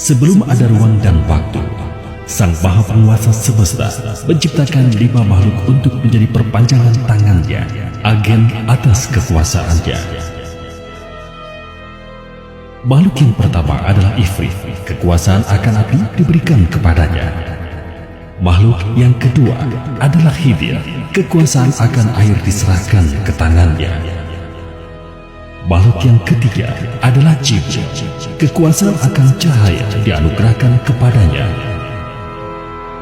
Sebelum ada ruang dan waktu, Sang Maha Penguasa semesta menciptakan 5 makhluk untuk menjadi perpanjangan tangannya, agen atas kekuasaannya. Makhluk yang pertama adalah Ifrit, kekuasaan akan api diberikan kepadanya. Makhluk yang kedua adalah Hidir, kekuasaan akan air diserahkan ke tangannya. Makhluk yang ketiga adalah Jibril, kekuasaan akan cahaya dianugerahkan kepadanya.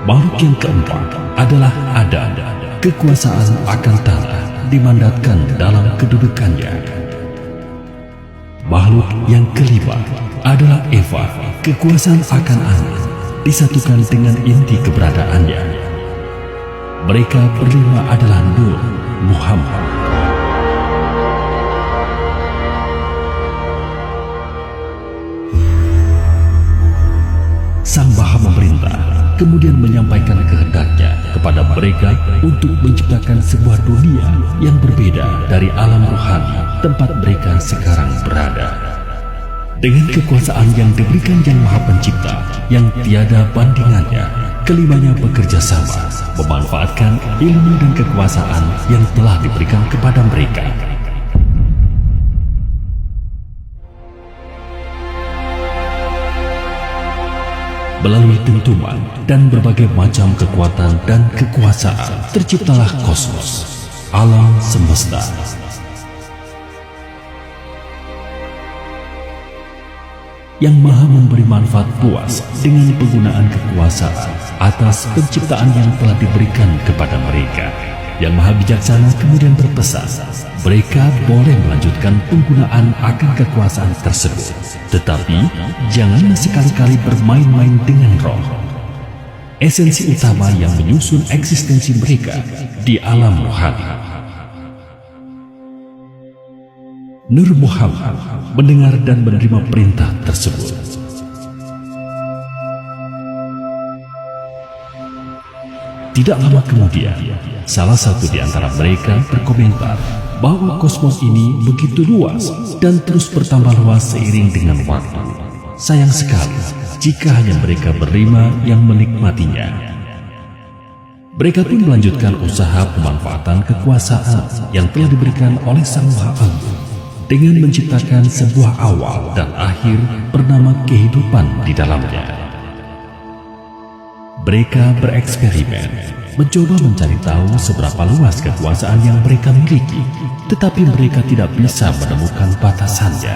Makhluk yang keempat adalah Adam, kekuasaan akan tanah dimandatkan dalam kedudukannya. Makhluk yang kelima adalah Eva, kekuasaan akan angin disatukan dengan inti keberadaannya. Mereka berlima adalah Nur, Muhammad. Sang Maha Memerintah kemudian menyampaikan kehendaknya kepada mereka untuk menciptakan sebuah dunia yang berbeda dari alam rohani tempat mereka sekarang berada. Dengan kekuasaan yang diberikan Yang Maha Pencipta yang tiada bandingannya, kelimanya bekerja sama memanfaatkan ilmu dan kekuasaan yang telah diberikan kepada mereka. Melalui dentuman dan berbagai macam kekuatan dan kekuasaan, terciptalah kosmos, alam semesta. Yang Maha memberi manfaat puas dengan penggunaan kekuasaan atas penciptaan yang telah diberikan kepada mereka. Yang Maha Bijaksana kemudian berpesan, mereka boleh melanjutkan penggunaan akan kekuasaan tersebut, tetapi janganlah sekali-kali bermain-main dengan roh, esensi utama yang menyusun eksistensi mereka di alam rohani. Nur Muhammad mendengar dan menerima perintah tersebut. Tidak lama kemudian, salah satu di antara mereka berkomentar bahwa kosmos ini begitu luas dan terus bertambah luas seiring dengan waktu. Sayang sekali jika hanya mereka berlima yang menikmatinya. Mereka pun melanjutkan usaha pemanfaatan kekuasaan yang telah diberikan oleh Sang Maha Agung dengan menciptakan sebuah awal dan akhir bernama kehidupan di dalamnya. Mereka bereksperimen, mencoba mencari tahu seberapa luas kekuasaan yang mereka miliki, tetapi mereka tidak bisa menemukan batasannya.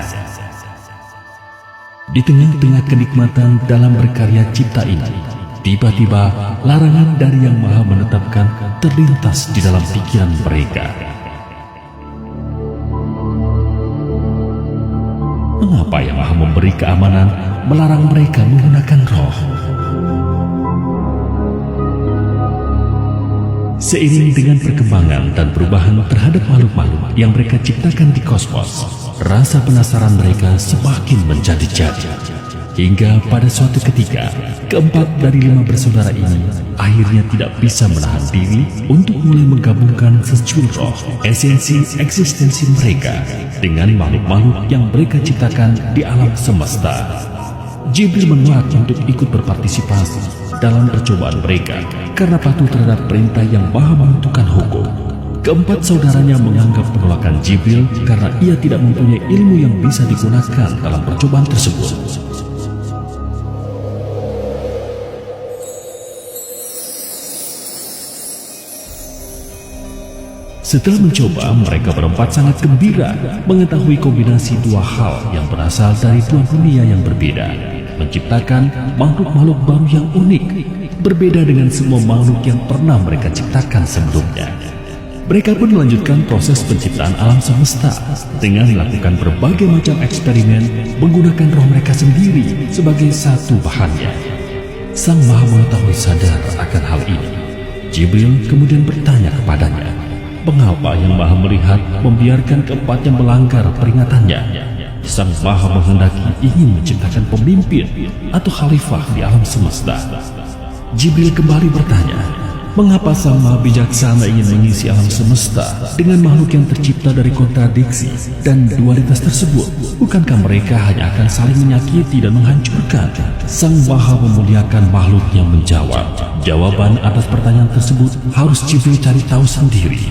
Di tengah-tengah kenikmatan dalam berkarya cipta ini, tiba-tiba larangan dari Yang Maha menetapkan terlintas di dalam pikiran mereka. Mengapa Yang Maha memberi keamanan melarang mereka menggunakan roh? Seiring dengan perkembangan dan perubahan terhadap makhluk-makhluk yang mereka ciptakan di kosmos, rasa penasaran mereka semakin menjadi-jadi. Hingga pada suatu ketika, keempat dari 5 bersaudara ini akhirnya tidak bisa menahan diri untuk mulai menggabungkan secuil roh, esensi eksistensi mereka dengan makhluk-makhluk yang mereka ciptakan di alam semesta. Jibril menolak untuk ikut berpartisipasi dalam percobaan mereka karena patuh terhadap perintah Yang Maha menentukan hukum. Keempat saudaranya menganggap penolakan Jibril karena ia tidak mempunyai ilmu yang bisa digunakan dalam percobaan tersebut. Setelah mencoba, mereka berempat sangat gembira mengetahui kombinasi 2 hal yang berasal dari 2 dunia yang berbeda, menciptakan makhluk-makhluk baru yang unik, berbeda dengan semua makhluk yang pernah mereka ciptakan sebelumnya. Mereka pun melanjutkan proses penciptaan alam semesta dengan melakukan berbagai macam eksperimen menggunakan roh mereka sendiri sebagai satu bahannya. Sang Maha Mengetahui sadar akan hal ini. Jibril kemudian bertanya kepadanya, mengapa Yang Maha melihat membiarkan keempatnya melanggar peringatannya? Sang Maha menghendaki ingin menciptakan pemimpin atau khalifah di alam semesta. Jibril kembali bertanya, Mengapa Sang Maha Bijaksana ingin mengisi alam semesta dengan makhluk yang tercipta dari kontradiksi dan dualitas tersebut? Bukankah mereka hanya akan saling menyakiti dan menghancurkan? Sang Maha memuliakan makhluknya menjawab. Jawaban atas pertanyaan tersebut harus Jibril cari tahu sendiri.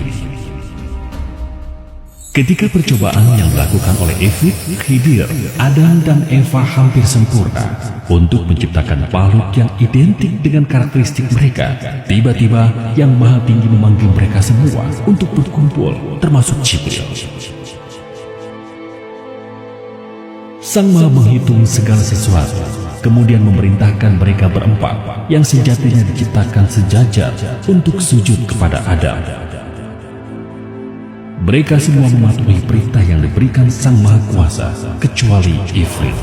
Ketika percobaan yang dilakukan oleh Ifrit, Khidir, Adam dan Eva hampir sempurna untuk menciptakan makhluk yang identik dengan karakteristik mereka, tiba-tiba Yang Maha Tinggi memanggil mereka semua untuk berkumpul, termasuk Jibril. Sang Maha menghitung segala sesuatu, kemudian memerintahkan mereka berempat yang sejatinya diciptakan sejajar untuk sujud kepada Adam. Mereka semua mematuhi perintah yang diberikan Sang Maha Kuasa, kecuali Ifrit.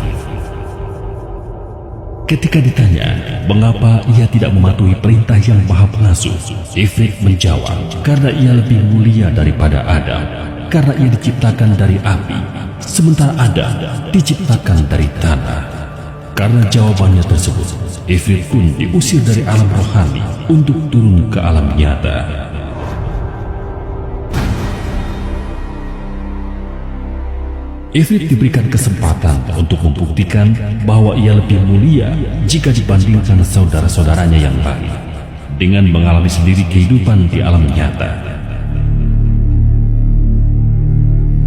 Ketika ditanya mengapa ia tidak mematuhi perintah Yang Maha Pengasuh, Ifrit menjawab, karena ia lebih mulia daripada Adam, karena ia diciptakan dari api, sementara Adam diciptakan dari tanah. Karena jawabannya tersebut, Ifrit pun diusir dari alam rohani untuk turun ke alam nyata. Ifrit diberikan kesempatan untuk membuktikan bahwa ia lebih mulia jika dibandingkan saudara-saudaranya yang lain, dengan mengalami sendiri kehidupan di alam nyata.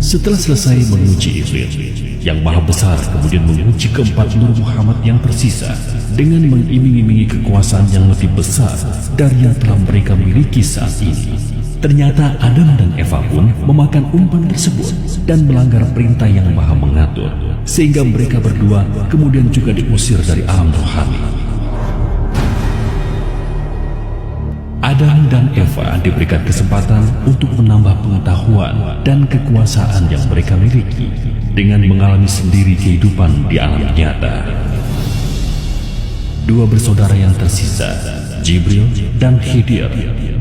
Setelah selesai menguji Ifrit, Yang Maha Besar kemudian menguji keempat Nur Muhammad yang tersisa dengan mengiming-imingi kekuasaan yang lebih besar dari yang telah mereka miliki saat ini. Ternyata Adam dan Eva pun memakan umpan tersebut dan melanggar perintah Yang Maha Mengatur, sehingga mereka berdua kemudian juga diusir dari alam rohani. Adam dan Eva diberikan kesempatan untuk menambah pengetahuan dan kekuasaan yang mereka miliki dengan mengalami sendiri kehidupan di alam nyata. Dua bersaudara yang tersisa, Jibril dan Khidir,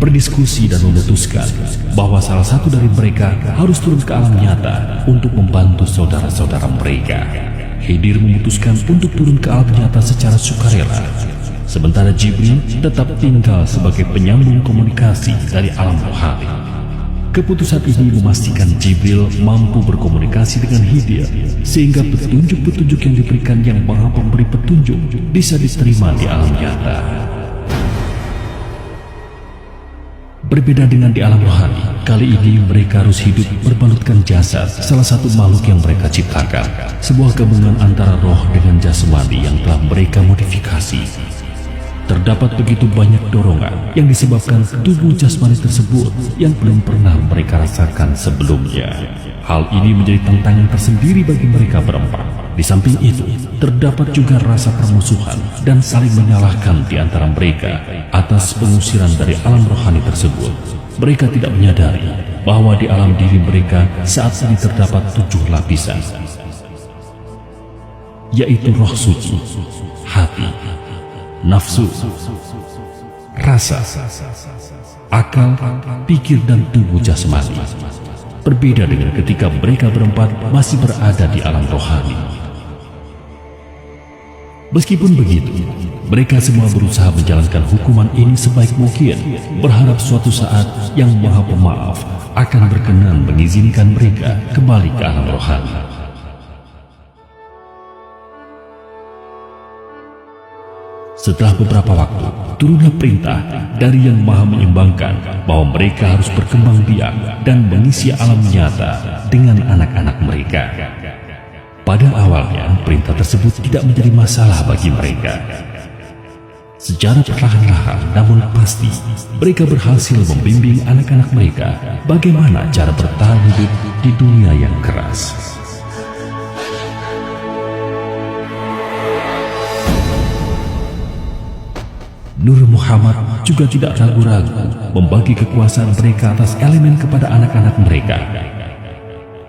berdiskusi dan memutuskan bahwa salah satu dari mereka harus turun ke alam nyata untuk membantu saudara-saudara mereka. Khidir memutuskan untuk turun ke alam nyata secara sukarela, sementara Jibril tetap tinggal sebagai penyambung komunikasi dari alam rohani. Keputusan ini memastikan Jibril mampu berkomunikasi dengan Khidir, sehingga petunjuk-petunjuk yang diberikan Yang Maha Pemberi Petunjuk bisa diterima di alam nyata. Berbeda dengan di alam rohani, kali ini mereka harus hidup berbalutkan jasad salah satu makhluk yang mereka ciptakan, sebuah gabungan antara roh dengan jasmani yang telah mereka modifikasi. Terdapat begitu banyak dorongan yang disebabkan tubuh jasmani tersebut yang belum pernah mereka rasakan sebelumnya. Hal ini menjadi tantangan tersendiri bagi mereka berempat. Di samping itu, terdapat juga rasa permusuhan dan saling menyalahkan di antara mereka atas pengusiran dari alam rohani tersebut. Mereka tidak menyadari bahwa di alam diri mereka saat ini terdapat 7 lapisan, yaitu roh suci, hati, nafsu, rasa, akal, pikir, dan tubuh jasmani. Berbeda dengan ketika mereka berempat masih berada di alam rohani. Meskipun begitu, mereka semua berusaha menjalankan hukuman ini sebaik mungkin, berharap suatu saat Yang Maha Pemaaf akan berkenan mengizinkan mereka kembali ke alam rohani. Setelah beberapa waktu, turunlah perintah dari Yang Maha Menyeimbangkan bahwa mereka harus berkembang biak dan mengisi alam nyata dengan anak-anak mereka. Pada awalnya, perintah tersebut tidak menjadi masalah bagi mereka. Secara perlahan-lahan namun pasti, mereka berhasil membimbing anak-anak mereka bagaimana cara bertahan hidup di dunia yang keras. Nur Muhammad juga tidak ragu-ragu membagi kekuasaan mereka atas elemen kepada anak-anak mereka.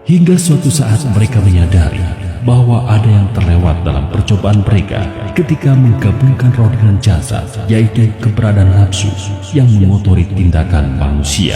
Hingga suatu saat mereka menyadari bahwa ada yang terlewat dalam percobaan mereka ketika menggabungkan roh dengan jasad, yaitu keberadaan nafsu yang mengotori tindakan manusia.